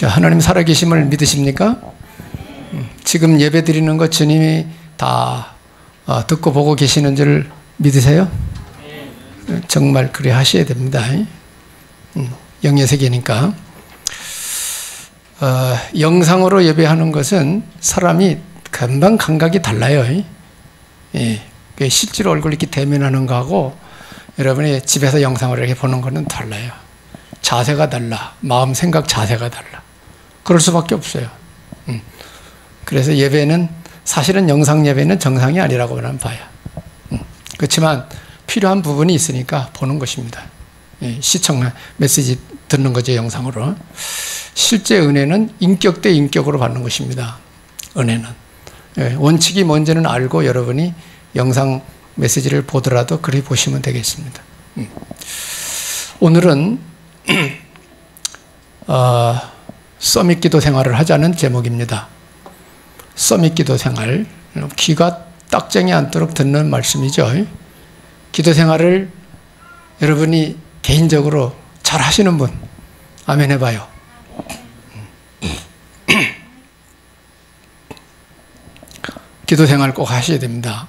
하나님 살아계심을 믿으십니까? 지금 예배 드리는 것 주님이 다 듣고 보고 계시는 줄 믿으세요? 정말 그래 하셔야 됩니다. 영의 세계니까. 영상으로 예배하는 것은 사람이 금방 감각이 달라요. 예, 실제로 얼굴 이렇게 대면하는 거하고 여러분이 집에서 영상으로 이렇게 보는 거는 달라요. 자세가 달라. 마음, 생각, 자세가 달라. 그럴 수밖에 없어요. 그래서 예배는 사실은 영상 예배는 정상이 아니라고 저는 봐요. 그렇지만 필요한 부분이 있으니까 보는 것입니다. 예, 시청 메시지 듣는 거죠, 영상으로. 실제 은혜는 인격 대 인격으로 받는 것입니다. 은혜는. 예, 원칙이 뭔지는 알고 여러분이 영상 메시지를 보더라도 그렇게 보시면 되겠습니다. 오늘은 서밋 기도 생활을 하자는 제목입니다. 서밋 기도 생활. 귀가 딱쟁이 않도록 듣는 말씀이죠. 기도 생활을 여러분이 개인적으로 잘 하시는 분, 아멘 해봐요. 기도 생활 꼭 하셔야 됩니다.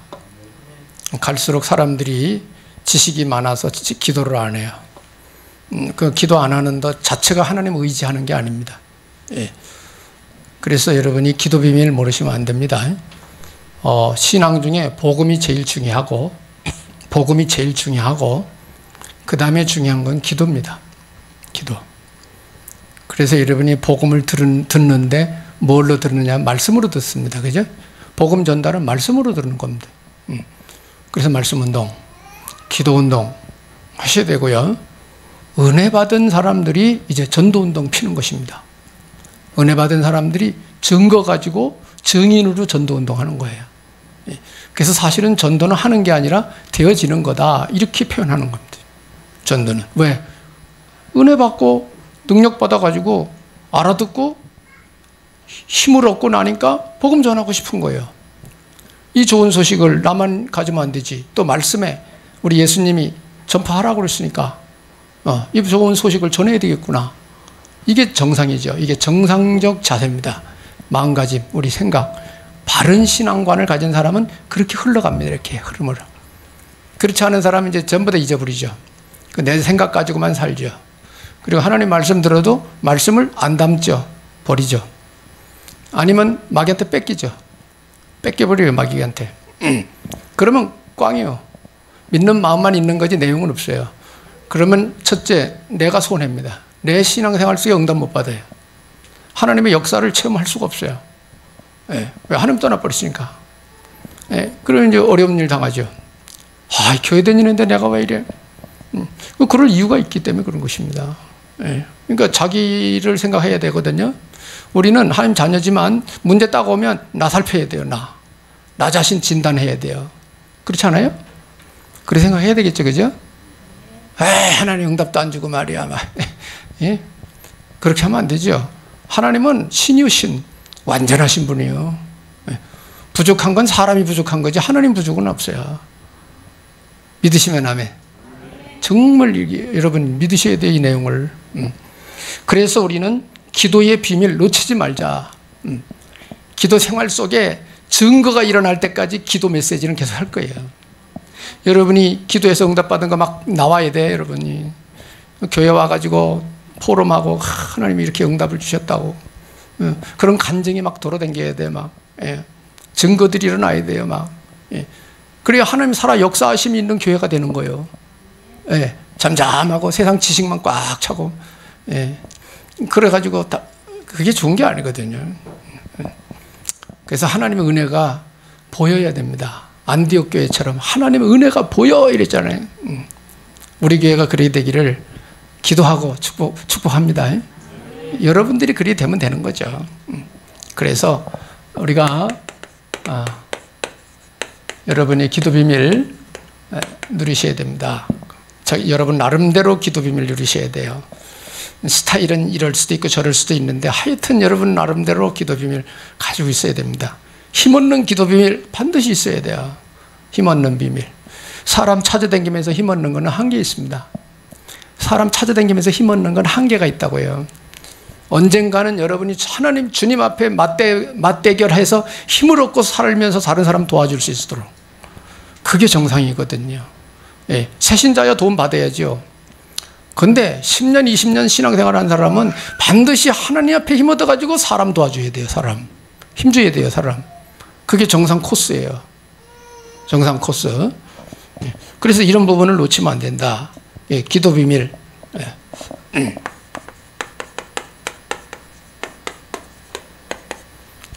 갈수록 사람들이 지식이 많아서 기도를 안 해요. 그 기도 안 하는 것 자체가 하나님 의지하는 게 아닙니다. 예. 그래서 여러분이 기도 비밀 모르시면 안 됩니다. 신앙 중에 복음이 제일 중요하고 그 다음에 중요한 건 기도입니다. 기도. 그래서 여러분이 복음을 듣는데 뭘로 듣느냐? 말씀으로 듣습니다. 그죠? 복음 전달은 말씀으로 듣는 겁니다. 그래서 말씀 운동, 기도 운동 하셔야 되고요. 은혜 받은 사람들이 이제 전도 운동 피는 것입니다. 은혜 받은 사람들이 증거 가지고 증인으로 전도 운동하는 거예요. 그래서 사실은 전도는 하는 게 아니라 되어지는 거다. 이렇게 표현하는 겁니다. 전도는. 왜? 은혜 받고 능력 받아가지고 알아듣고 힘을 얻고 나니까 복음 전하고 싶은 거예요. 이 좋은 소식을 나만 가지면 안 되지. 또 말씀에 우리 예수님이 전파하라고 그랬으니까 이 좋은 소식을 전해야 되겠구나. 이게 정상이죠. 이게 정상적 자세입니다. 마음가짐, 우리 생각. 바른 신앙관을 가진 사람은 그렇게 흘러갑니다. 이렇게 흐름을. 그렇지 않은 사람은 이제 전부 다 잊어버리죠. 내 생각 가지고만 살죠. 그리고 하나님 말씀 들어도 말씀을 안 담죠. 버리죠. 아니면 마귀한테 뺏기죠. 뺏겨버려요, 마귀한테. 그러면 꽝이에요. 믿는 마음만 있는 거지 내용은 없어요. 그러면 첫째, 내가 손해입니다. 내 신앙생활 속에 응답 못 받아요. 하나님의 역사를 체험할 수가 없어요. 예, 왜? 하나님 떠나버리시니까. 예, 그러면 이제 어려운 일 당하죠. 교회 다니는데 내가 왜 이래? 그럴 이유가 있기 때문에 그런 것입니다. 예, 그러니까 자기를 생각해야 되거든요. 우리는 하나님 자녀지만 문제 딱 오면 나 살펴야 돼요. 나 자신 진단해야 돼요. 그렇지 않아요? 그렇게 생각해야 되겠죠. 그죠? 하나님 응답도 안 주고 말이야. 예? 그렇게 하면 안 되죠. 하나님은 신이신 완전하신 분이에요. 예. 부족한 건 사람이 부족한 거지 하나님 부족은 없어요. 믿으시면 아멘. 정말 여러분 믿으셔야 돼요. 이 내용을. 그래서 우리는 기도의 비밀 놓치지 말자. 기도 생활 속에 증거가 일어날 때까지 기도 메시지는 계속 할 거예요. 여러분이 기도해서 응답받은 거 막 나와야 돼. 여러분이 교회 와가지고 포럼하고 하나님이 이렇게 응답을 주셨다고 그런 간증이 막 돌아다녀야 돼. 막 증거들이 일어나야 돼요. 막 그래야 하나님 살아 역사하심이 있는 교회가 되는 거예요. 잠잠하고 세상 지식만 꽉 차고 그래가지고 그게 좋은 게 아니거든요. 그래서 하나님의 은혜가 보여야 됩니다. 안디옥 교회처럼 하나님의 은혜가 보여 이랬잖아요. 우리 교회가 그래야 되기를 기도하고 축복합니다. 여러분들이 그리 되면 되는 거죠. 그래서 우리가 여러분의 기도 비밀 누리셔야 됩니다. 여러분 나름대로 기도 비밀 누리셔야 돼요. 스타일은 이럴 수도 있고 저럴 수도 있는데 하여튼 여러분 나름대로 기도 비밀 가지고 있어야 됩니다. 힘없는 기도 비밀 반드시 있어야 돼요. 힘없는 비밀. 사람 찾아다니면서 힘없는 건 한계 있습니다. 사람 찾아다니면서 힘없는 건 한계가 있다고요. 언젠가는 여러분이 하나님 주님 앞에 맞대결해서 힘을 얻고 살면서 다른 사람 도와줄 수 있도록, 그게 정상이거든요. 예, 새신자야 도움 받아야죠. 근데 10년 20년 신앙생활하는 사람은 반드시 하나님 앞에 힘 얻어가지고 사람 도와줘야 돼요. 사람 힘줘야 돼요. 사람. 그게 정상 코스예요. 정상 코스. 예, 그래서 이런 부분을 놓치면 안 된다. 예, 기도 비밀. 예.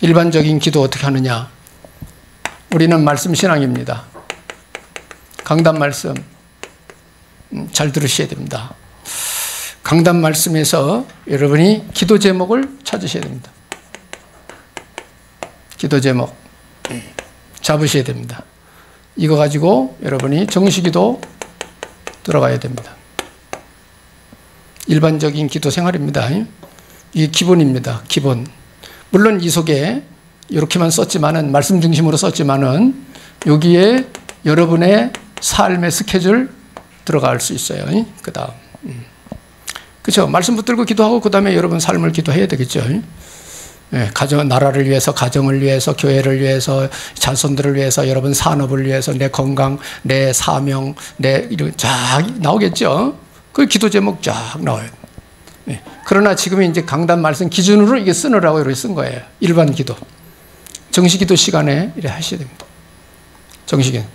일반적인 기도 어떻게 하느냐? 우리는 말씀 신앙입니다. 강단 말씀 잘 들으셔야 됩니다. 강단 말씀에서 여러분이 기도 제목을 찾으셔야 됩니다. 기도 제목 잡으셔야 됩니다. 이거 가지고 여러분이 정식기도 들어가야 됩니다. 일반적인 기도 생활입니다. 이게 기본입니다. 기본. 물론 이 속에 이렇게만 썼지만은, 말씀 중심으로 썼지만은, 여기에 여러분의 삶의 스케줄 들어갈 수 있어요. 그 다음. 그렇죠. 말씀 붙들고 기도하고 그 다음에 여러분 삶을 기도해야 되겠죠. 예, 가정, 나라를 위해서, 가정을 위해서, 교회를 위해서, 자손들을 위해서, 여러분 산업을 위해서, 내 건강, 내 사명, 내 이런 쫙 나오겠죠. 그 기도 제목 쫙 나와요. 예. 그러나 지금 이제 강단 말씀 기준으로 이게 쓰느라고 이렇게 쓴 거예요. 일반 기도. 정식 기도 시간에 이렇게 하셔야 됩니다. 정식에.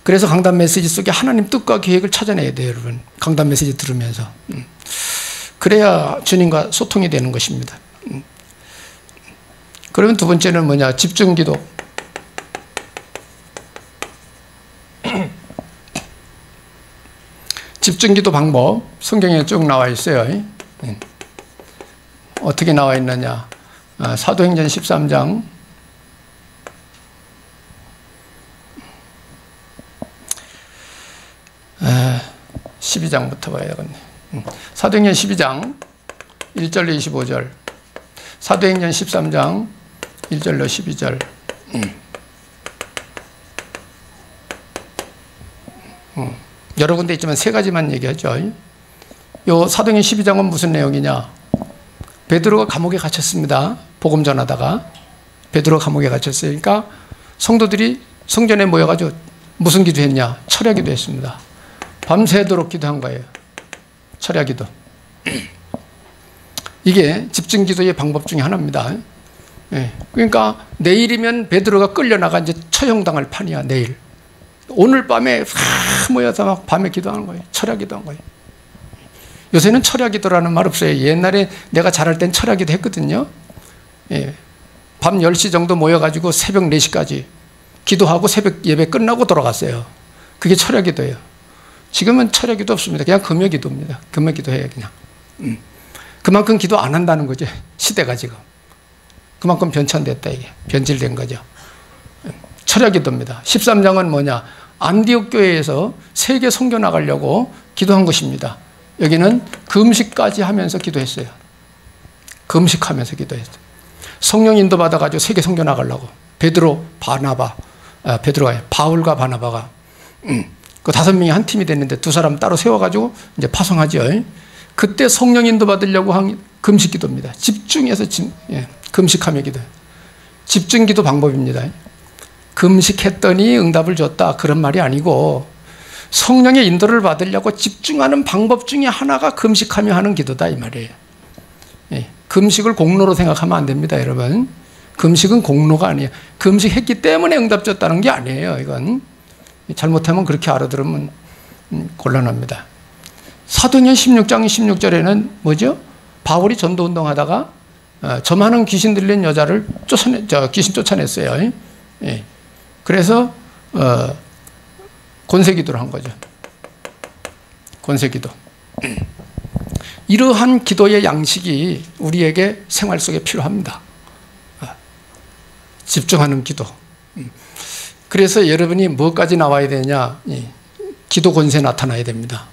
그래서 강단 메시지 속에 하나님 뜻과 계획을 찾아내야 돼요, 여러분. 강단 메시지 들으면서. 그래야 주님과 소통이 되는 것입니다. 그러면 두 번째는 뭐냐? 집중 기도. 집중 기도 방법 성경에 쭉 나와 있어요. 어떻게 나와 있느냐? 사도행전 13장 12장부터 봐야 되겠네. 사도행전 12장 1절로 25절, 사도행전 13장 1절로 12절. 여러 군데 있지만 세 가지만 얘기하죠. 요 사도행전 12장은 무슨 내용이냐? 베드로가 감옥에 갇혔습니다. 복음 전하다가 베드로가 감옥에 갇혔어요. 그러니까 성도들이 성전에 모여가지고 무슨 기도했냐? 철야 기도했습니다. 밤새도록 기도한 거예요. 철야 기도. 이게 집중 기도의 방법 중에 하나입니다. 예. 그러니까 내일이면 베드로가 끌려나가 이제 처형당할 판이야. 내일. 오늘 밤에 모여서 막 밤에 기도하는 거예요. 철야 기도한 거예요. 요새는 철야 기도라는 말 없어요. 옛날에 내가 잘할 땐 철야 기도 했거든요. 예. 밤 10시 정도 모여가지고 새벽 4시까지 기도하고 새벽 예배 끝나고 돌아갔어요. 그게 철야 기도예요. 지금은 철야 기도 없습니다. 그냥 금요 기도입니다. 금요 기도해요, 그냥. 그만큼 기도 안 한다는 거죠. 시대가 지금. 그만큼 변천됐다, 이게. 변질된 거죠. 철야 기도입니다. 13장은 뭐냐? 안디옥 교회에서 세계 선교 나가려고 기도한 것입니다. 여기는 금식까지 하면서 기도했어요. 금식하면서 기도했어요. 성령 인도 받아가지고 세계 선교 나가려고. 베드로, 바나바, 바울과 바나바가 그 5명이 한 팀이 됐는데 두 사람 따로 세워가지고 이제 파송하죠. 그때 성령 인도 받으려고 한 금식 기도입니다. 집중해서 금식하며 기도. 집중 기도 방법입니다. 금식했더니 응답을 줬다, 그런 말이 아니고 성령의 인도를 받으려고 집중하는 방법 중에 하나가 금식하며 하는 기도다, 이 말이에요. 금식을 공로로 생각하면 안 됩니다, 여러분. 금식은 공로가 아니에요. 금식했기 때문에 응답 줬다는 게 아니에요. 이건 잘못하면 그렇게 알아들으면 곤란합니다. 사도행전 16장 16절에는 뭐죠? 바울이 전도운동 하다가 저 많은 귀신 들린 여자를 귀신 쫓아냈어요. 예. 그래서 권세기도를 한 거죠. 권세기도. 이러한 기도의 양식이 우리에게 생활 속에 필요합니다. 집중하는 기도. 그래서 여러분이 뭐까지 나와야 되냐? 기도 권세 나타나야 됩니다.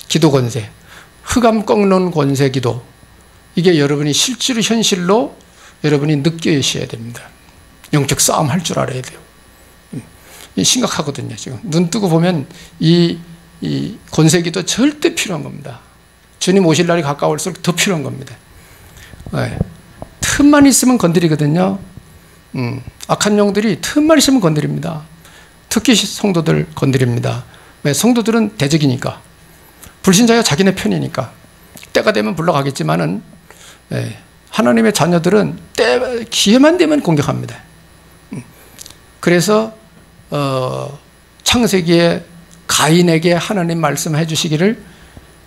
기도 권세. 흑암 꺾는 권세 기도. 이게 여러분이 실제로 현실로 여러분이 느끼셔야 됩니다. 영적 싸움 할 줄 알아야 돼요. 심각하거든요. 지금 눈 뜨고 보면 이 권세 기도 절대 필요한 겁니다. 주님 오실 날이 가까울수록 더 필요한 겁니다. 네. 틈만 있으면 건드리거든요. 악한 영들이 틈만 있으면 건드립니다. 특히 성도들 건드립니다. 왜? 성도들은 대적이니까. 불신자가 자기네 편이니까. 때가 되면 불러가겠지만은, 예, 하나님의 자녀들은 기회만 되면 공격합니다. 그래서 창세기에 가인에게 하나님 말씀해 주시기를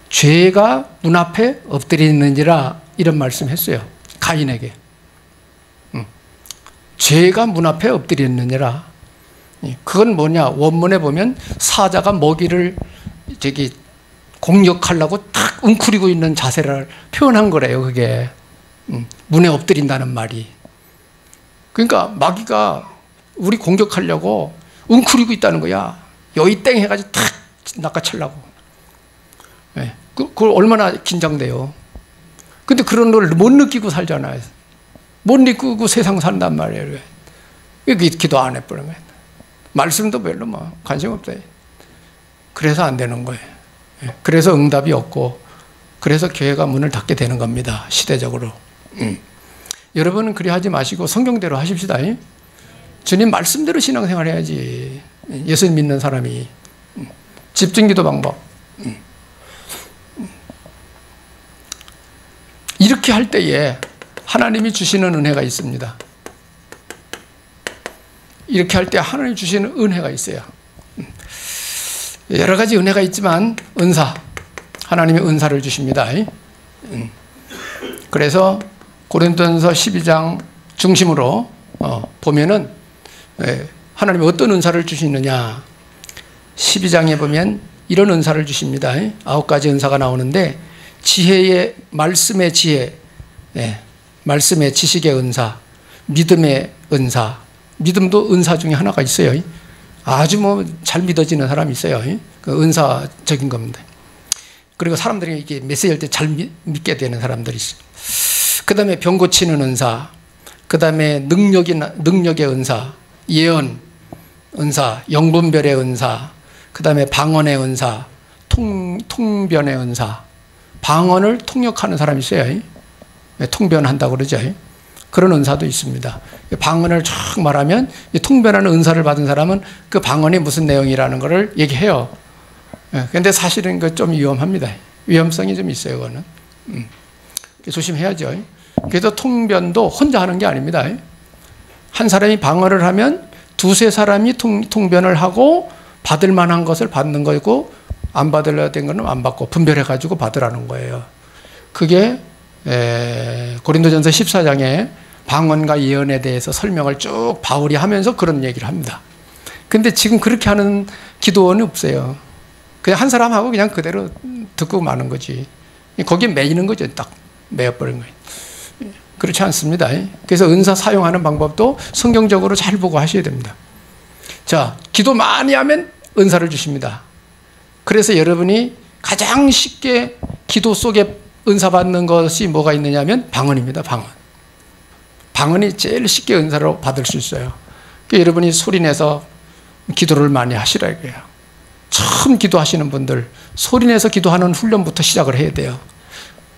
죄가 문 앞에 엎드려 있는지라 이런 말씀했어요. 가인에게. 죄가 문 앞에 엎드려 있느니라. 그건 뭐냐? 원문에 보면 사자가 먹이를 공격하려고 탁 웅크리고 있는 자세를 표현한 거래요. 그게 문에 엎드린다는 말이. 그러니까 마귀가 우리 공격하려고 웅크리고 있다는 거야. 여의 땡 해가지고 탁 낚아채려고. 네. 그걸 얼마나 긴장돼요. 근데 그런 걸 못 느끼고 살잖아요. 못 느끼고 세상 산단 말이에요. 왜 기도 안 해버리면. 말씀도 별로 뭐 관심 없어요. 그래서 안 되는 거예요. 그래서 응답이 없고, 그래서 교회가 문을 닫게 되는 겁니다. 시대적으로. 여러분은 그리 하지 마시고 성경대로 하십시다. 주님 말씀대로 신앙생활 해야지. 예수 믿는 사람이. 집중기도 방법. 이렇게 할 때에 하나님이 주시는 은혜가 있습니다. 이렇게 할 때 하나님이 주시는 은혜가 있어요. 여러 가지 은혜가 있지만 은사, 하나님이 은사를 주십니다. 그래서 고린도전서 12장 중심으로 보면은 하나님이 어떤 은사를 주시느냐. 12장에 보면 이런 은사를 주십니다. 9가지 은사가 나오는데, 지혜의 말씀의 지혜, 말씀의 지식의 은사, 믿음의 은사. 믿음도 은사 중에 하나가 있어요. 아주 잘 믿어지는 사람이 있어요. 그 은사적인 겁니다. 그리고 사람들이 이게 메시지할 때 잘 믿게 되는 사람들이 있어요. 그 다음에 병 고치는 은사, 그 다음에 능력의 은사, 예언 은사, 영분별의 은사, 그 다음에 방언의 은사, 통변의 은사. 방언을 통역하는 사람이 있어요. 통변한다고 그러죠. 그런 은사도 있습니다. 방언을 쫙 말하면 통변하는 은사를 받은 사람은 그 방언이 무슨 내용이라는 것을 얘기해요. 그런데 사실은 그 좀 위험합니다. 위험성이 좀 있어요. 그거는. 조심해야죠. 그래서 통변도 혼자 하는 게 아닙니다. 한 사람이 방언을 하면 두세 사람이 통변을 하고 받을 만한 것을 받는 거고, 안 받으려야 된 거는 안 받고 분별해가지고 받으라는 거예요. 그게 고린도전서 14장에 방언과 예언에 대해서 설명을 쭉 바울이 하면서 그런 얘기를 합니다. 근데 지금 그렇게 하는 기도원이 없어요. 그냥 한 사람하고 그냥 그대로 듣고 마는 거지. 거기에 매이는 거죠. 딱 매여버린 거예요. 그렇지 않습니다. 그래서 은사 사용하는 방법도 성경적으로 잘 보고 하셔야 됩니다. 자, 기도 많이 하면 은사를 주십니다. 그래서 여러분이 가장 쉽게 기도 속에 은사 받는 것이 뭐가 있느냐면 방언입니다. 방언이 제일 쉽게 은사로 받을 수 있어요. 그러니까 여러분이 소리내서 기도를 많이 하시라 이거예요. 처음 기도하시는 분들 소리내서 기도하는 훈련부터 시작을 해야 돼요.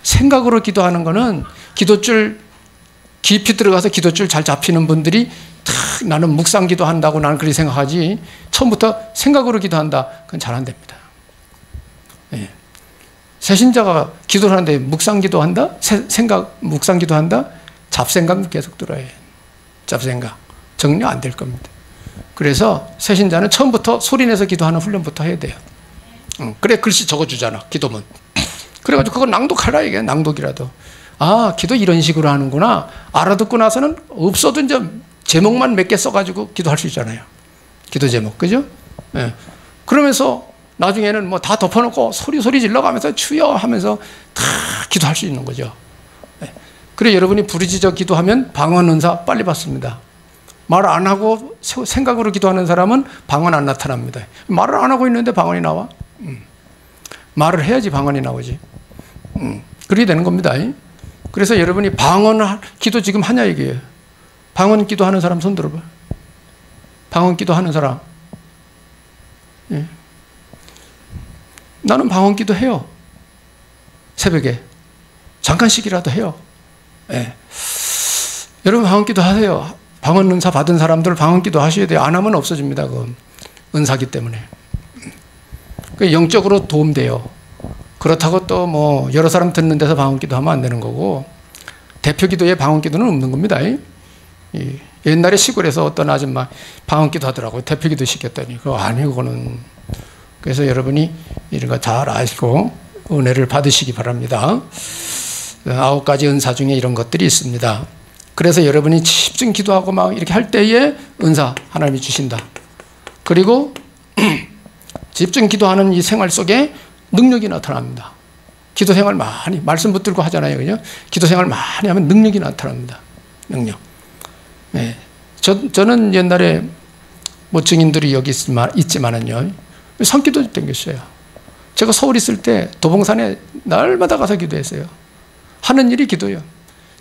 생각으로 기도하는 거는 기도줄 깊이 들어가서 기도줄 잘 잡히는 분들이 나는 묵상 기도한다고 나는 그렇게 생각하지, 처음부터 생각으로 기도한다, 그건 잘 안 됩니다. 예. 새신자가 기도를 하는데 묵상 기도한다? 묵상 기도한다? 잡생각 계속 들어야 해요. 잡생각. 정리 안 될 겁니다. 그래서 새신자는 처음부터 소리내서 기도하는 훈련부터 해야 돼요. 그래 글씨 적어주잖아, 기도문. 그래가지고 그거 낭독하라 이게, 낭독이라도. 아, 기도 이런 식으로 하는구나. 알아듣고 나서는 없어도 이제 제목만 몇 개 써가지고 기도할 수 있잖아요. 기도 제목, 그죠? 예. 그러면서 나중에는 뭐 다 덮어놓고 소리 질러가면서 주여 하면서 다 기도할 수 있는 거죠. 예. 그래 여러분이 부르짖어 기도하면 방언 은사 빨리 받습니다. 말 안 하고 생각으로 기도하는 사람은 방언 안 나타납니다. 말을 안 하고 있는데 방언이 나와? 말을 해야지 방언이 나오지. 그렇게 되는 겁니다. 그래서 여러분이 방언 기도 지금 하냐 이게요. 방언 기도하는 사람 손 들어봐. 방언 기도하는 사람. 예. 나는 방언 기도 해요. 새벽에 잠깐씩이라도 해요. 예. 여러분 방언기도 하세요. 방언 은사 받은 사람들 방언기도 하셔야 돼요. 안 하면 없어집니다. 그 은사기 때문에. 영적으로 도움돼요. 그렇다고 또 뭐 여러 사람 듣는 데서 방언기도 하면 안 되는 거고, 대표기도에 방언기도는 없는 겁니다. 옛날에 시골에서 어떤 아줌마 방언기도 하더라고요. 대표기도 시켰더니 그거 아니고 그거는. 그래서 여러분이 이런 거 잘 아시고 은혜를 받으시기 바랍니다. 9가지 은사 중에 이런 것들이 있습니다. 그래서 여러분이 집중 기도하고 막 이렇게 할 때에 은사 하나님이 주신다. 그리고 집중 기도하는 이 생활 속에 능력이 나타납니다. 기도 생활 많이, 말씀 붙들고 하잖아요. 그죠? 기도 생활 많이 하면 능력이 나타납니다. 능력. 네. 저는 옛날에 뭐 증인들이 여기 있지만은요, 성기도 땡겼어요. 제가 서울 있을 때 도봉산에 날마다 가서 기도했어요. 하는 일이 기도예요.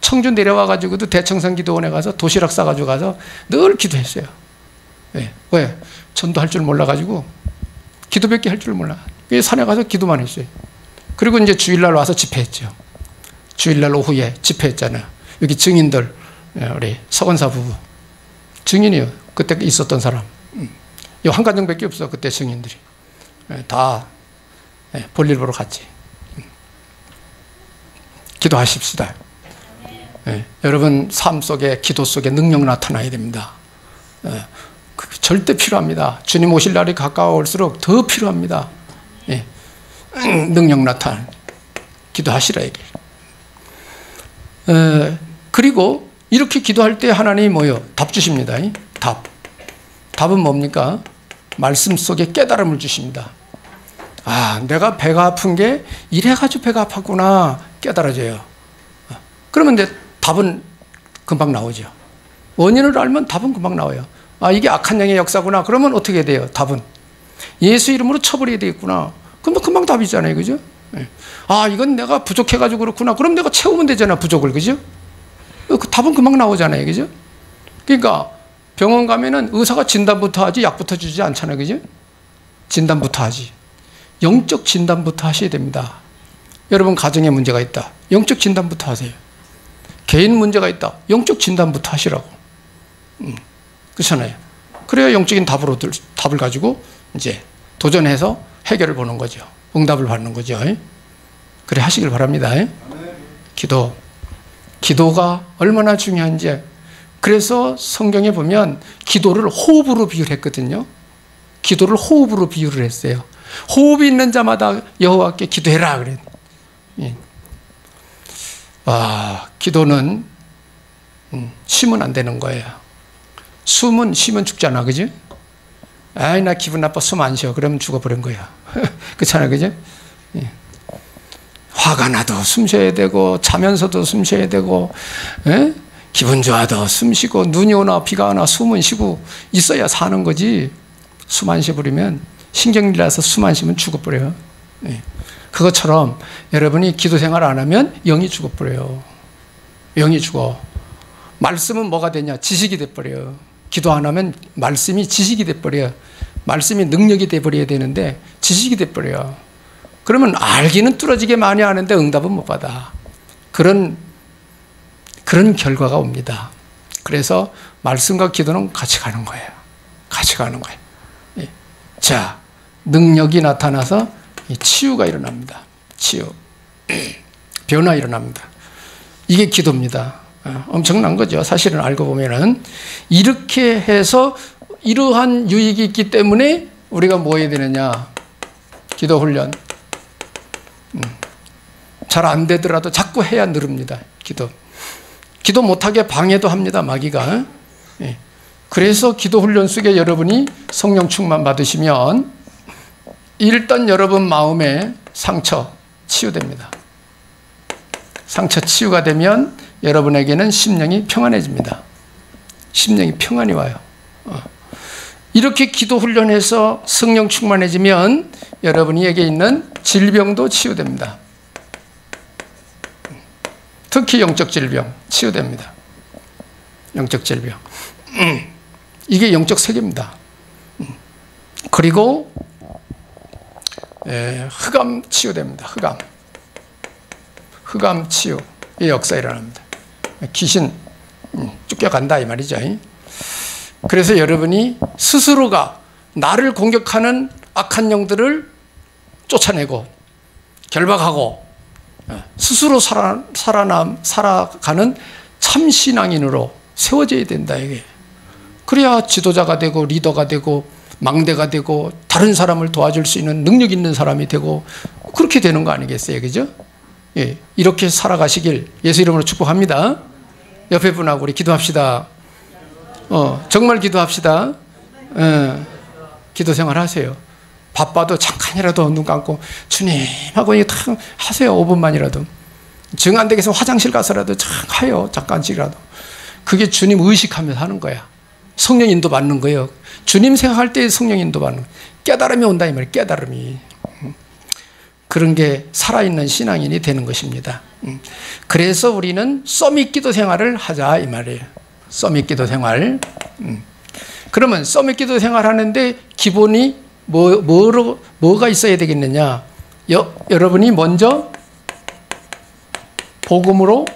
청주 내려와가지고도 대청산 기도원에 가서 도시락 싸가지고 가서 늘 기도했어요. 네. 왜? 전도할 줄 몰라가지고 기도밖에 할 줄 몰라. 산에 가서 기도만 했어요. 그리고 이제 주일날 와서 집회했죠. 주일날 오후에 집회했잖아요. 여기 증인들, 우리 서건사 부부. 증인이요. 그때 있었던 사람. 이 한가정밖에 없어. 그때 증인들이. 다 볼일 보러 갔지. 기도하십시다. 여러분 삶 속에, 기도 속에 능력 나타나야 됩니다. 절대 필요합니다. 주님 오실 날이 가까워올수록 더 필요합니다. 능력 나타나. 기도하시라 이게. 그리고 이렇게 기도할 때 하나님이 뭐요? 답 주십니다. 답. 답은 뭡니까? 말씀 속에 깨달음을 주십니다. 아, 내가 배가 아픈 게 이래가지고 배가 아팠구나 깨달아져요. 그러면 이제 답은 금방 나오죠. 원인을 알면 답은 금방 나와요. 아, 이게 악한 영의 역사구나. 그러면 어떻게 돼요? 답은 예수 이름으로 처벌해야 되겠구나. 그럼 금방 답이잖아요. 그죠? 아, 이건 내가 부족해가지고 그렇구나. 그럼 내가 채우면 되잖아, 부족을. 그죠? 그 답은 금방 나오잖아요. 그죠? 그러니까 병원 가면은 의사가 진단부터 하지 약부터 주지 않잖아요. 그죠? 진단부터 하지. 영적 진단부터 하셔야 됩니다. 여러분 가정에 문제가 있다. 영적 진단부터 하세요. 개인 문제가 있다. 영적 진단부터 하시라고. 그렇잖아요. 그래야 영적인 답을 가지고 이제 도전해서 해결을 보는 거죠. 응답을 받는 거죠. 그래 하시길 바랍니다. 기도가 얼마나 중요한지. 그래서 성경에 보면 기도를 호흡으로 비유를 했거든요. 기도를 호흡으로 비유를 했어요. 호흡이 있는 자마다 여호와께 기도해라 그래. 기도는 쉬면 안 되는 거예요. 숨은 쉬면 죽잖아, 그지? 아이, 나 기분 나빠, 숨 안 쉬어. 그러면 죽어버린 거야. 그렇잖아, 그지? 화가 나도 숨 쉬어야 되고, 자면서도 숨 쉬어야 되고, 기분 좋아도 숨 쉬고, 눈이 오나 비가 오나 숨은 쉬고 있어야 사는 거지. 숨 안 쉬어버리면, 신경질 나서 숨 안 쉬면 죽어버려요. 그것처럼 여러분이 기도 생활 안 하면 영이 죽어버려요. 영이 죽어. 말씀은 뭐가 되냐? 지식이 돼버려요. 기도 안 하면 말씀이 지식이 돼버려요. 말씀이 능력이 돼버려야 되는데 지식이 돼버려요. 그러면 알기는 뚫어지게 많이 하는데 응답은 못 받아. 그런 결과가 옵니다. 그래서 말씀과 기도는 같이 가는 거예요. 같이 가는 거예요. 자, 능력이 나타나서 치유가 일어납니다. 치유. 변화 일어납니다. 이게 기도입니다. 엄청난 거죠. 사실은 알고 보면은. 이렇게 해서 이러한 유익이 있기 때문에 우리가 뭐 해야 되느냐. 기도 훈련. 잘 안 되더라도 자꾸 해야 늘읍니다. 기도 못하게 방해도 합니다. 마귀가. 그래서 기도 훈련 속에 여러분이 성령 충만 받으시면 일단 여러분 마음의 상처 치유됩니다. 상처 치유가 되면 여러분에게는 심령이 평안해집니다. 심령이 평안이 와요. 이렇게 기도 훈련해서 성령 충만해지면 여러분에게 있는 질병도 치유됩니다. 특히 영적 질병 치유됩니다. 영적 질병. 이게 영적 세계입니다. 그리고 흑암 치유됩니다. 흑암. 흑암 치유의 역사 일어납니다. 귀신 쫓겨간다 이 말이죠. 그래서 여러분이 스스로가 나를 공격하는 악한 영들을 쫓아내고 결박하고 스스로 살아가는 참 신앙인으로 세워져야 된다 이게. 그래야 지도자가 되고 리더가 되고 망대가 되고 다른 사람을 도와줄 수 있는 능력 있는 사람이 되고 그렇게 되는 거 아니겠어요, 그죠? 예, 이렇게 살아가시길 예수 이름으로 축복합니다. 옆에 분하고 우리 기도합시다. 정말 기도합시다. 기도 생활 하세요. 바빠도 잠깐이라도 눈 감고 주님하고 탁 하세요. 5분만이라도. 정 안 되겠으면 화장실 가서라도 가요. 잠깐씩이라도. 그게 주님 의식하면서 하는 거야. 성령 인도 받는 거예요. 주님 생각할 때 성령 인도 받는 거예요. 깨달음이 온다 이 말이에요. 깨달음이. 그런 게 살아있는 신앙인이 되는 것입니다. 그래서 우리는 서밋 기도 생활을 하자 이 말이에요. 서밋 기도 생활. 그러면 서밋 기도 생활 하는데 기본이 뭐가 있어야 되겠느냐? 여러분이 먼저 복음으로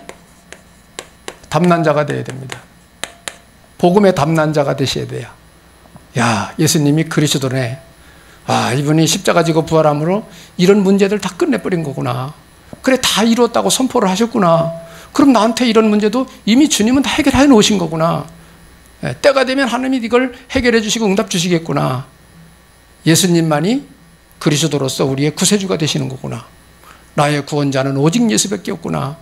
담난자가 되어야 됩니다. 복음의 담난자가 되셔야 돼요. 야, 예수님이 그리스도네. 아, 이분이 십자가 지고 부활함으로 이런 문제들 다 끝내버린 거구나. 그래, 다 이루었다고 선포를 하셨구나. 그럼 나한테 이런 문제도 이미 주님은 다 해결해 놓으신 거구나. 때가 되면 하나님이 이걸 해결해 주시고 응답 주시겠구나. 예수님만이 그리스도로서 우리의 구세주가 되시는 거구나. 나의 구원자는 오직 예수밖에 없구나.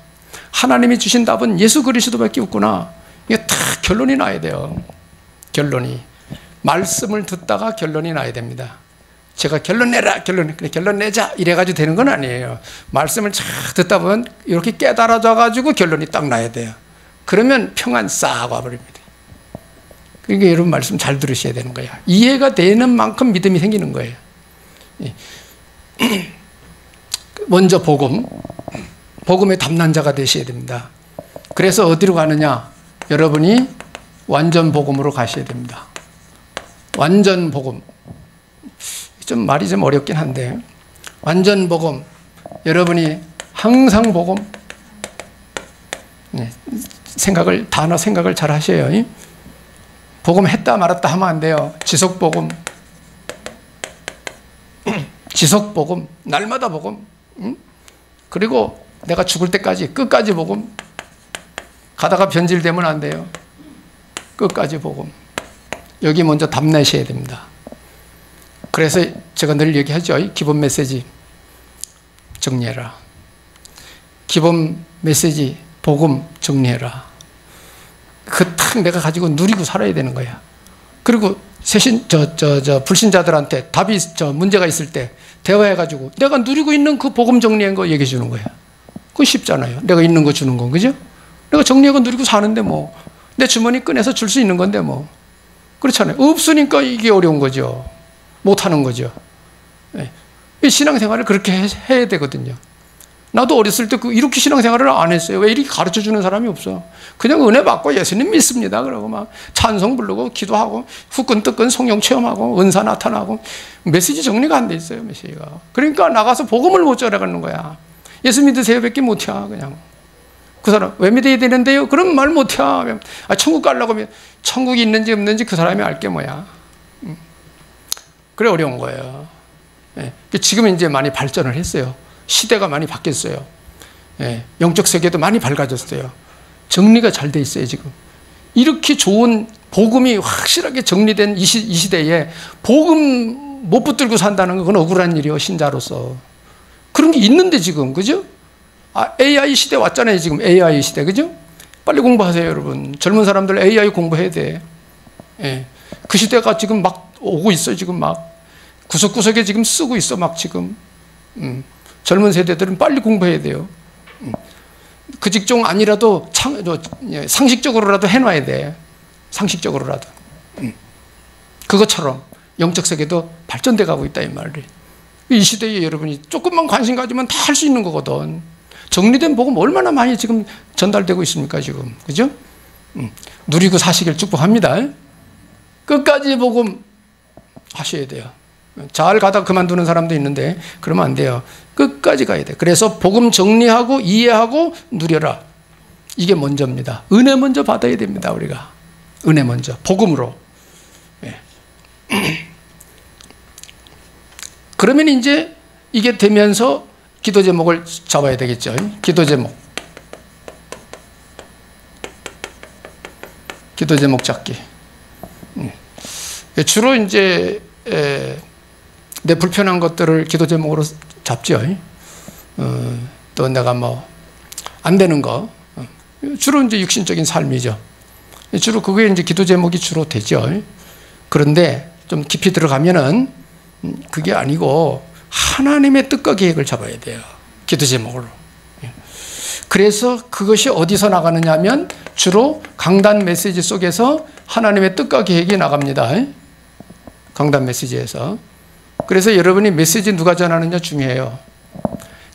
하나님이 주신 답은 예수 그리스도밖에 없구나. 이게 다 결론이 나야 돼요. 결론이. 말씀을 듣다가 결론이 나야 됩니다. 제가 결론 내라, 결론 내자 이래가지고 되는 건 아니에요. 말씀을 쫙 듣다 보면 이렇게 깨달아져가지고 결론이 딱 나야 돼요. 그러면 평안 싹 와버립니다. 그러니까 여러분 말씀 잘 들으셔야 되는 거예요. 이해가 되는 만큼 믿음이 생기는 거예요. 먼저 복음의 담난자가 되셔야 됩니다. 그래서 어디로 가느냐? 여러분이 완전 복음으로 가셔야 됩니다. 완전 복음. 좀 말이 좀 어렵긴 한데 완전 복음. 여러분이 항상 복음. 단어 생각을 잘 하셔요. 복음 했다 말았다 하면 안 돼요. 지속 복음. 지속 복음. 날마다 복음. 그리고 내가 죽을 때까지 끝까지 복음. 가다가 변질되면 안 돼요. 끝까지 복음. 여기 먼저 답내셔야 됩니다. 그래서 제가 늘 얘기하죠. 기본 메시지 정리해라. 기본 메시지 복음 정리해라. 그 딱 내가 가지고 누리고 살아야 되는 거야. 그리고 불신자들한테 답이 문제가 있을 때 대화해가지고 내가 누리고 있는 그 복음 정리한 거 얘기해 주는 거야. 그거 쉽잖아요. 내가 있는 거 주는 건, 그죠? 내가 정리하고 누리고 사는데 뭐 내 주머니 꺼내서 줄 수 있는 건데 뭐 그렇잖아요. 없으니까 이게 어려운 거죠. 못하는 거죠. 이 신앙생활을 그렇게 해야 되거든요. 나도 어렸을 때 이렇게 신앙생활을 안 했어요. 왜 이렇게 가르쳐 주는 사람이 없어? 그냥 은혜 받고 예수님 믿습니다. 그러고 막 찬송 부르고 기도하고 후끈뜨끈 성령 체험하고 은사 나타나고 메시지 정리가 안 돼 있어요. 메시지가. 그러니까 나가서 복음을 못 전해가는 거야. 예수 믿으세요 밖에 못해. 그냥 그 사람 왜 믿어야 되는데요? 그런 말 못해. 천국 가려고 하면 천국이 있는지 없는지 그 사람이 알게 뭐야. 그래 어려운 거예요. 지금은 이제 많이 발전을 했어요. 시대가 많이 바뀌었어요. 영적 세계도 많이 밝아졌어요. 정리가 잘 돼 있어요, 지금. 이렇게 좋은 복음이 확실하게 정리된 이 시대에 복음 못 붙들고 산다는 건 억울한 일이에요, 신자로서. 그런 게 있는데 지금, 그죠? AI 시대 왔잖아요, 지금. AI 시대, 그죠? 빨리 공부하세요, 여러분. 젊은 사람들 AI 공부해야 돼. 그 시대가 지금 막 오고 있어요, 지금 막. 구석구석에 지금 쓰고 있어, 막 지금. 젊은 세대들은 빨리 공부해야 돼요. 그 직종 아니라도 상식적으로라도 해놔야 돼. 상식적으로라도. 그것처럼 영적 세계도 발전돼 가고 있다 이 말이에요. 이 시대에 여러분이 조금만 관심 가지면 다 할 수 있는 거거든. 정리된 복음 얼마나 많이 지금 전달되고 있습니까 지금. 그죠? 누리고 사시길 축복합니다. 끝까지 복음 하셔야 돼요. 잘 가다 그만두는 사람도 있는데 그러면 안 돼요. 끝까지 가야 돼. 그래서 복음 정리하고 이해하고 누려라. 이게 먼저입니다. 은혜 먼저 받아야 됩니다. 우리가 은혜 먼저 복음으로. 예. 그러면 이제 이게 되면서 기도 제목을 잡아야 되겠죠. 기도 제목. 기도 제목 잡기. 주로 이제 내 불편한 것들을 기도 제목으로 잡죠. 또 내가 뭐 안 되는 거. 주로 이제 육신적인 삶이죠. 주로 그게 이제 기도 제목이 주로 되죠. 그런데 좀 깊이 들어가면은 그게 아니고 하나님의 뜻과 계획을 잡아야 돼요. 기도 제목으로. 그래서 그것이 어디서 나가느냐 하면 주로 강단 메시지 속에서 하나님의 뜻과 계획이 나갑니다. 강단 메시지에서. 그래서 여러분이 메시지 누가 전하느냐 중요해요.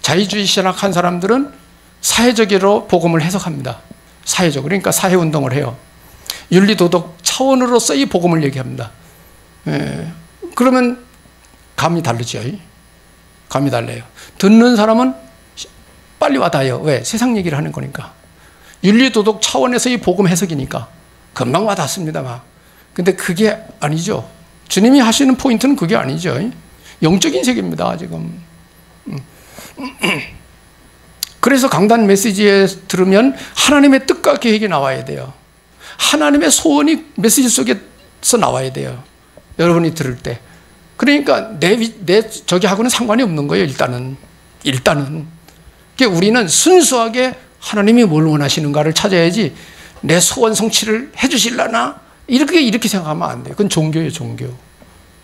자유주의 신학한 사람들은 사회적으로 복음을 해석합니다. 사회적으로. 그러니까 사회운동을 해요. 윤리도덕 차원으로서 이 복음을 얘기합니다. 그러면 감이 다르죠. 감이 달라요. 듣는 사람은 빨리 와닿아요. 왜? 세상 얘기를 하는 거니까. 윤리도덕 차원에서 이 복음 해석이니까 금방 와닿습니다. 막. 근데 그게 아니죠. 주님이 하시는 포인트는 그게 아니죠. 영적인 세계입니다. 지금. 그래서 강단 메시지에 들으면 하나님의 뜻과 계획이 나와야 돼요. 하나님의 소원이 메시지 속에서 나와야 돼요. 여러분이 들을 때. 그러니까 내 저기하고는 상관이 없는 거예요. 일단은. 그러니까 우리는 순수하게 하나님이 뭘 원하시는가를 찾아야지 내 소원 성취를 해주실라나 이렇게 생각하면 안 돼요. 그건 종교예요. 종교.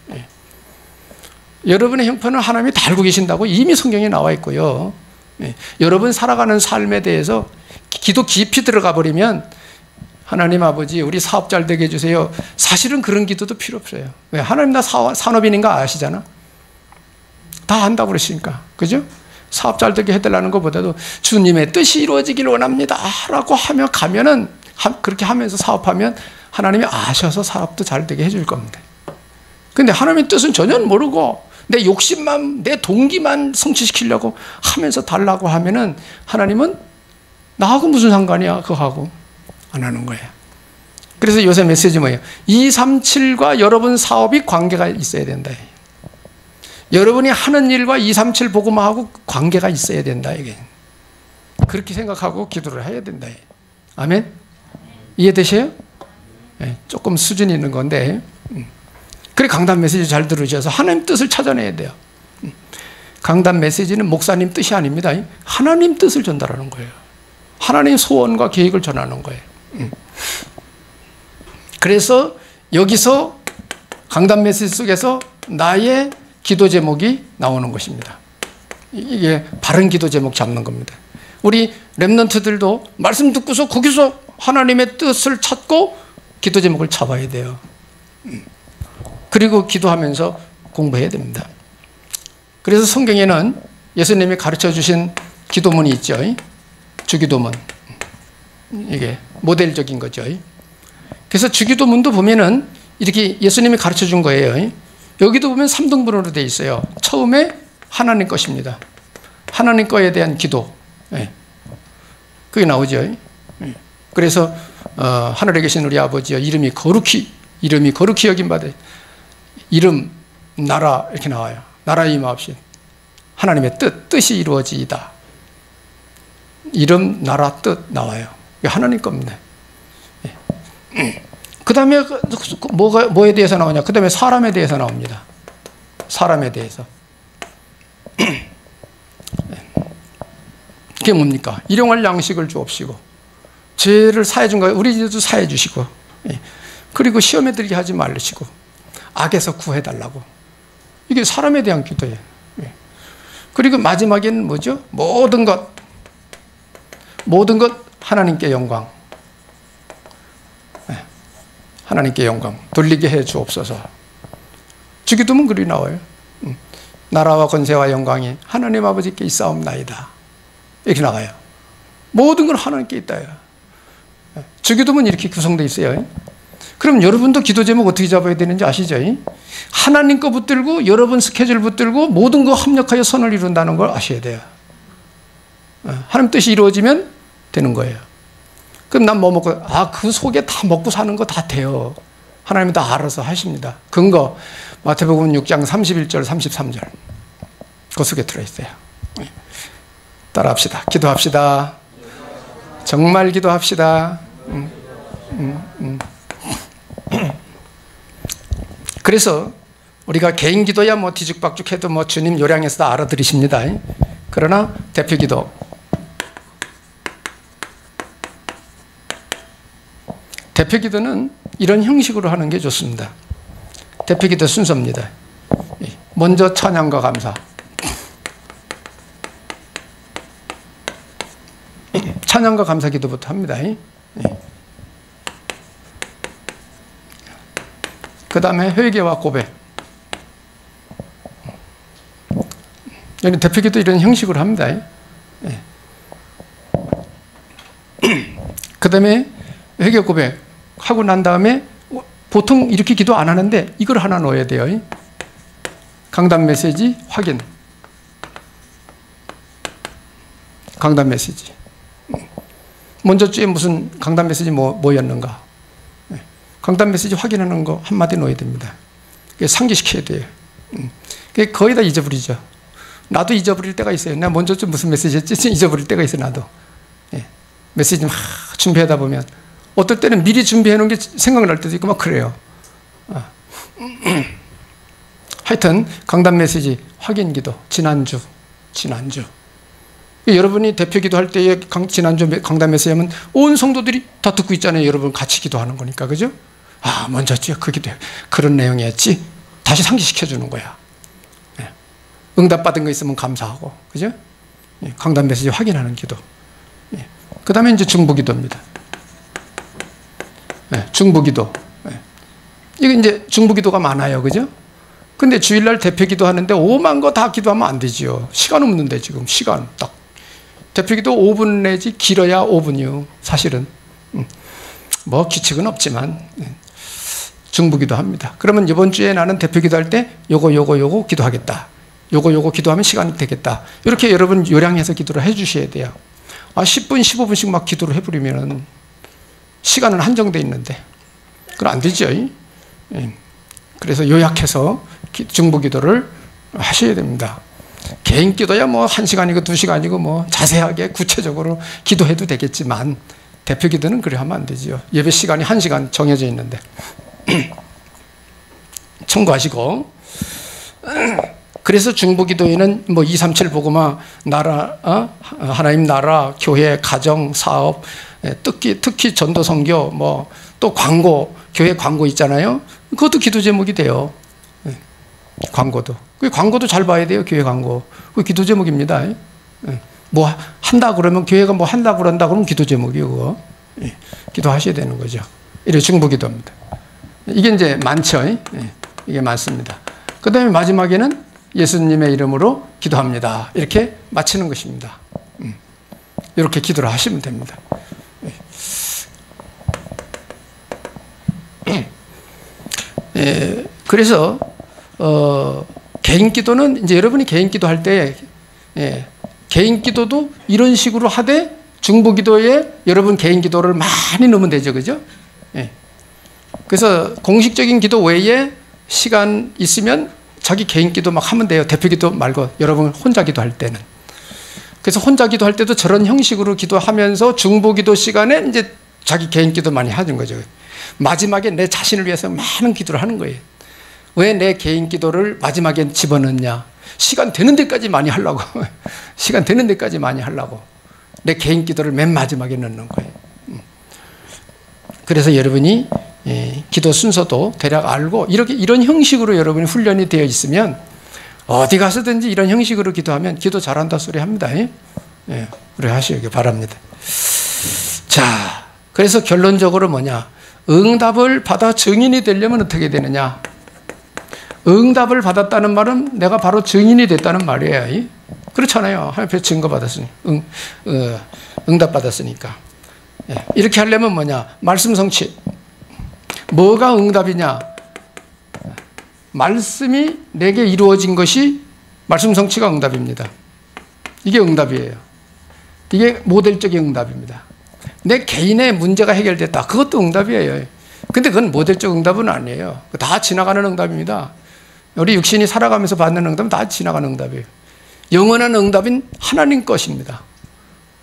네. 여러분의 형편은 하나님이 다 알고 계신다고 이미 성경에 나와 있고요. 네. 여러분 살아가는 삶에 대해서 기도 깊이 들어가 버리면 하나님 아버지 우리 사업 잘 되게 해주세요. 사실은 그런 기도도 필요 없어요. 왜? 하나님 다 산업인인가 아시잖아. 다 안다고 그러시니까. 그죠? 사업 잘 되게 해달라는 것보다도 주님의 뜻이 이루어지길 원합니다 라고 하며 가면은 그렇게 하면서 사업하면 하나님이 아셔서 사업도 잘 되게 해줄 겁니다. 근데 하나님의 뜻은 전혀 모르고 내 욕심만 내 동기만 성취시키려고 하면서 달라고 하면은 하나님은 나하고 무슨 상관이야 그거하고 안 하는 거예요. 그래서 요새 메시지 뭐예요? 237과 여러분 사업이 관계가 있어야 된다. 여러분이 하는 일과 237 복음화하고 관계가 있어야 된다. 이게 그렇게 생각하고 기도를 해야 된다. 아멘? 이해되세요? 네, 조금 수준이 있는 건데 그래 강단 메시지 잘 들으셔서 하나님 뜻을 찾아내야 돼요. 강단 메시지는 목사님 뜻이 아닙니다. 하나님 뜻을 전달하는 거예요. 하나님 소원과 계획을 전하는 거예요. 그래서 여기서 강단 메시지 속에서 나의 기도 제목이 나오는 것입니다. 이게 바른 기도 제목 잡는 겁니다. 우리 렘넌트들도 말씀 듣고서 거기서 하나님의 뜻을 찾고 기도 제목을 잡아야 돼요. 그리고 기도하면서 공부해야 됩니다. 그래서 성경에는 예수님이 가르쳐 주신 기도문이 있죠. 주기도문. 이게 모델적인 거죠. 그래서 주기도문도 보면은 이렇게 예수님이 가르쳐 준 거예요. 여기도 보면 3등분으로 되어 있어요. 처음에 하나님 것입니다. 하나님 거에 대한 기도. 그게 나오죠. 그래서 하늘에 계신 우리 아버지여 이름이 거룩히 여김받아 이름 나라 이렇게 나와요. 나라 임하옵시고 하나님의 뜻이 이루어지이다. 이름 나라 뜻 나와요. 이게 하나님 겁니다. 그 다음에 뭐에 대해서 나오냐? 그 다음에 사람에 대해서 나옵니다. 사람에 대해서. 그게 뭡니까? 일용할 양식을 주옵시고 죄를 사해 준 거예요. 우리 죄도 사해 주시고 그리고 시험에 들게 하지 말으시고 악에서 구해달라고. 이게 사람에 대한 기도예요. 그리고 마지막에는 뭐죠? 모든 것 하나님께 영광. 하나님께 영광 돌리게 해 주옵소서. 주기도문 글이 나와요. 나라와 권세와 영광이 하나님 아버지께 있사옵나이다. 이렇게 나가요. 모든 건 하나님께 있다요. 주기도문 이렇게 구성되어 있어요. 그럼 여러분도 기도 제목 어떻게 잡아야 되는지 아시죠? 하나님 거 붙들고 여러분 스케줄 붙들고 모든 거 합력하여 선을 이룬다는 걸 아셔야 돼요. 하나님 뜻이 이루어지면 되는 거예요. 그럼 난 뭐 먹고, 그 속에 다 먹고 사는 거 다 돼요. 하나님은 다 알아서 하십니다. 근거 마태복음 6장 31절 33절 그 속에 들어있어요. 따라합시다. 기도합시다. 정말 기도합시다. 그래서 우리가 개인 기도야 뭐 뒤죽박죽해도 뭐 주님 요량에서 다 알아들으십니다. 그러나 대표 기도, 대표 기도는 이런 형식으로 하는 게 좋습니다. 대표 기도 순서입니다. 먼저 찬양과 감사, 찬양과 감사 기도부터 합니다. 그 다음에 회개와 고백. 여기 대표 기도 이런 형식으로 합니다. 그 다음에 회개 고백 하고 난 다음에 보통 이렇게 기도 안 하는데 이걸 하나 넣어야 돼요. 강단 메시지 확인. 강단 메시지. 먼저 주에 무슨 강단 메시지 뭐였는가? 강단 메시지 확인하는 거 한마디 넣어야 됩니다. 상기시켜야 돼요. 거의 다 잊어버리죠. 나도 잊어버릴 때가 있어요. 내가 먼저 좀 무슨 메시지 했지? 잊어버릴 때가 있어요, 나도. 메시지 막 준비하다 보면 어떨 때는 미리 준비해 놓은 게 생각날 때도 있고 막 그래요. 하여튼 강단 메시지 확인 기도, 지난주. 여러분이 대표 기도할 때에 지난주 강단 메시지 하면 온 성도들이 다 듣고 있잖아요. 여러분 같이 기도하는 거니까, 그죠? 먼저 그 기도 그런 내용이었지. 다시 상기시켜 주는 거야. 응답받은 거 있으면 감사하고, 그죠? 강단 메시지 확인하는 기도. 그 다음에 이제 중보기도입니다. 중보기도. 이게 이제 중보기도가 많아요, 그죠? 근데 주일날 대표기도 하는데 오만 거 다 기도하면 안 되지요. 시간 없는데 지금 시간 딱. 대표기도 5분 내지 길어야 5분이요. 사실은 뭐 규칙은 없지만 중보기도 합니다. 그러면 이번 주에 나는 대표기도 할 때 요거 기도하겠다. 요거 기도하면 시간이 되겠다. 이렇게 여러분 요량해서 기도를 해 주셔야 돼요. 10분 15분씩 막 기도를 해버리면 시간은 한정돼 있는데 그건 안 되죠. 그래서 요약해서 중보기도를 하셔야 됩니다. 개인 기도야 뭐 1시간이고 2시간이고 뭐 자세하게 구체적으로 기도해도 되겠지만 대표 기도는 그래 하면 안 되죠. 예배 시간이 1시간 정해져 있는데 참고하시고. 그래서 중보기도에는 뭐 237 보고마 나라, 하나님 나라, 교회, 가정, 사업, 특히 전도 선교, 뭐 또 광고, 교회 광고 있잖아요. 그것도 기도 제목이 돼요. 광고도. 그 광고도 잘 봐야 돼요. 교회 광고. 그 기도 제목입니다. 뭐 한다 그러면 교회가 뭐 한다 그런다 그러면 기도 제목이요. 그거. 기도하셔야 되는 거죠. 이래 중보기도입니다. 이게 이제 많죠. 이게 많습니다. 그 다음에 마지막에는 예수님의 이름으로 기도합니다. 이렇게 마치는 것입니다. 이렇게 기도를 하시면 됩니다. 그래서 개인 기도는 이제 여러분이 개인 기도할 때 개인 기도도 이런 식으로 하되 중보기도에 여러분 개인 기도를 많이 넣으면 되죠, 그죠? 그래서 공식적인 기도 외에 시간 있으면 자기 개인 기도 막 하면 돼요. 대표 기도 말고 여러분 혼자 기도할 때는. 그래서 혼자 기도할 때도 저런 형식으로 기도하면서 중보기도 시간에 이제 자기 개인 기도 많이 하는 거죠. 마지막에 내 자신을 위해서 많은 기도를 하는 거예요. 왜 내 개인 기도를 마지막에 집어넣냐? 시간 되는 데까지 많이 하려고. 시간 되는 데까지 많이 하려고. 내 개인 기도를 맨 마지막에 넣는 거예요. 그래서 여러분이 기도 순서도 대략 알고 이런 형식으로 여러분이 훈련이 되어 있으면 어디 가서든지 이런 형식으로 기도하면 기도 잘한다 소리 합니다. 그래 하시기 바랍니다. 자, 그래서 결론적으로 뭐냐? 응답을 받아 증인이 되려면 어떻게 되느냐? 응답을 받았다는 말은 내가 바로 증인이 됐다는 말이에요. 그렇잖아요. 하나님 앞에 증거 받았으니, 응답 받았으니까. 이렇게 하려면 뭐냐? 말씀 성취. 뭐가 응답이냐? 말씀이 내게 이루어진 것이 말씀 성취가 응답입니다. 이게 응답이에요. 이게 모델적인 응답입니다. 내 개인의 문제가 해결됐다. 그것도 응답이에요. 근데 그건 모델적 응답은 아니에요. 다 지나가는 응답입니다. 우리 육신이 살아가면서 받는 응답은 다 지나가는 응답이에요. 영원한 응답인 하나님 것입니다.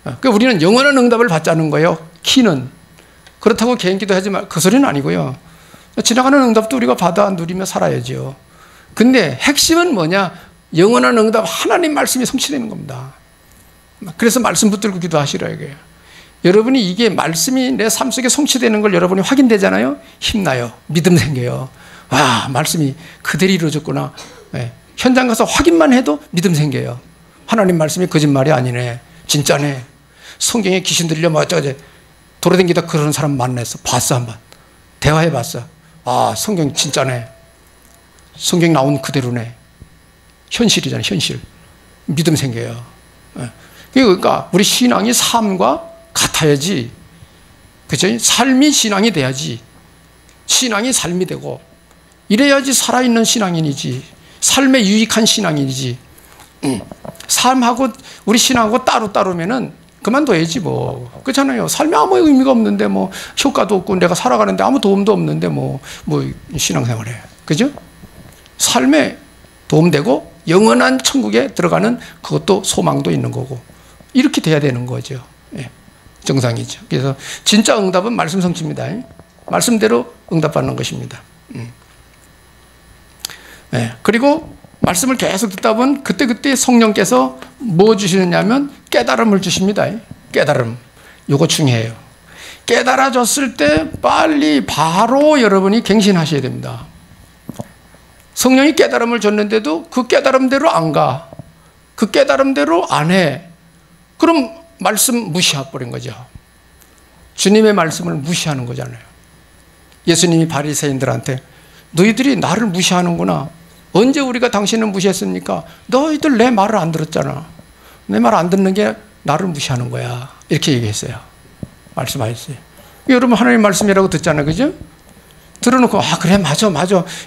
그러니까 우리는 영원한 응답을 받자는 거예요. 키는. 그렇다고 개인 기도하지 말, 그 소리는 아니고요. 지나가는 응답도 우리가 받아 누리며 살아야죠. 근데 핵심은 뭐냐? 영원한 응답, 하나님 말씀이 성취되는 겁니다. 그래서 말씀 붙들고 기도하시라 이거예요. 여러분이 이게 말씀이 내 삶 속에 성취되는 걸 여러분이 확인되잖아요. 힘나요. 믿음 생겨요. 와, 말씀이 그대로 이루어졌구나. 네. 현장 가서 확인만 해도 믿음 생겨요. 하나님 말씀이 거짓말이 아니네. 진짜네. 성경에 귀신 들려 뭐 어쩌고 돌아다니다 그러는 사람 만났어. 봤어 한번. 대화해봤어. 아, 성경 진짜네. 성경 나온 그대로네. 현실이잖아요. 현실. 믿음 생겨요. 네. 그러니까 우리 신앙이 삶과 같아야지. 그죠? 삶이 신앙이 돼야지. 신앙이 삶이 되고 이래야지 살아있는 신앙인이지. 삶에 유익한 신앙인이지. 삶하고 우리 신앙하고 따로따로면은 그만둬야지 뭐. 그렇잖아요. 삶에 아무 의미가 없는데 뭐 효과도 없고 내가 살아가는데 아무 도움도 없는데 뭐 신앙생활 해. 그죠? 삶에 도움되고 영원한 천국에 들어가는 그것도 소망도 있는 거고. 이렇게 돼야 되는 거죠. 예. 정상이죠. 그래서 진짜 응답은 말씀 성취입니다. 말씀대로 응답받는 것입니다. 예. 그리고 말씀을 계속 듣다 보면 그때그때 성령께서 뭐 주시느냐 하면 깨달음을 주십니다. 깨달음. 요거 중요해요. 깨달아졌을 때 빨리 바로 여러분이 갱신하셔야 됩니다. 성령이 깨달음을 줬는데도 그 깨달음대로 안 가. 그 깨달음대로 안 해. 그럼 말씀 무시해버린 거죠. 주님의 말씀을 무시하는 거잖아요. 예수님이 바리새인들한테 너희들이 나를 무시하는구나. 언제 우리가 당신을 무시했습니까? 너희들 내 말을 안 들었잖아. 내 말 안 듣는 게 나를 무시하는 거야. 이렇게 얘기했어요. 말씀하셨어요. 여러분 하나님 말씀이라고 듣잖아요. 그죠? 들어놓고 아 그래 맞아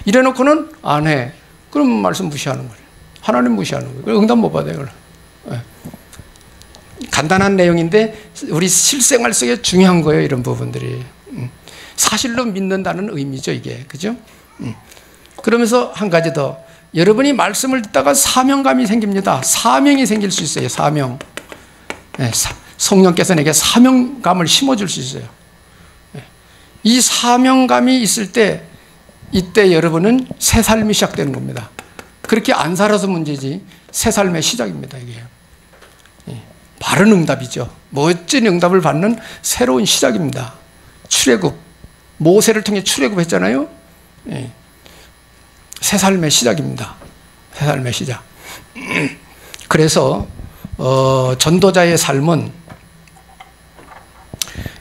이래놓고는 안 해. 그럼 말씀 무시하는 거예요. 하나님 무시하는 거예요. 응답 못 받아요. 네. 간단한 내용인데 우리 실생활 속에 중요한 거예요. 이런 부분들이. 사실로 믿는다는 의미죠. 이게. 그죠? 그러면서 한 가지 더. 여러분이 말씀을 듣다가 사명감이 생깁니다. 사명이 생길 수 있어요. 사명. 네, 성령께서 내게 사명감을 심어줄 수 있어요. 네. 이 사명감이 있을 때 이때 여러분은 새 삶이 시작되는 겁니다. 그렇게 안 살아서 문제지 새 삶의 시작입니다. 이게. 바른 응답이죠. 멋진 응답을 받는 새로운 시작입니다. 출애굽. 모세를 통해 출애굽했잖아요. 예. 새 삶의 시작입니다. 새 삶의 시작. 그래서 전도자의 삶은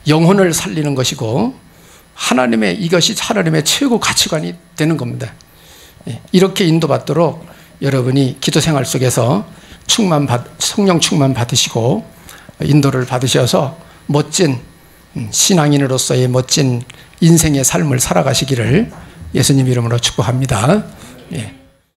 영혼을 살리는 것이고 이것이 하나님의 최고 가치관이 되는 겁니다. 예. 이렇게 인도받도록 여러분이 기도 생활 속에서 성령 충만 받으시고 인도를 받으셔서 멋진 신앙인으로서의 멋진 인생의 삶을 살아가시기를 예수님 이름으로 축복합니다. 예.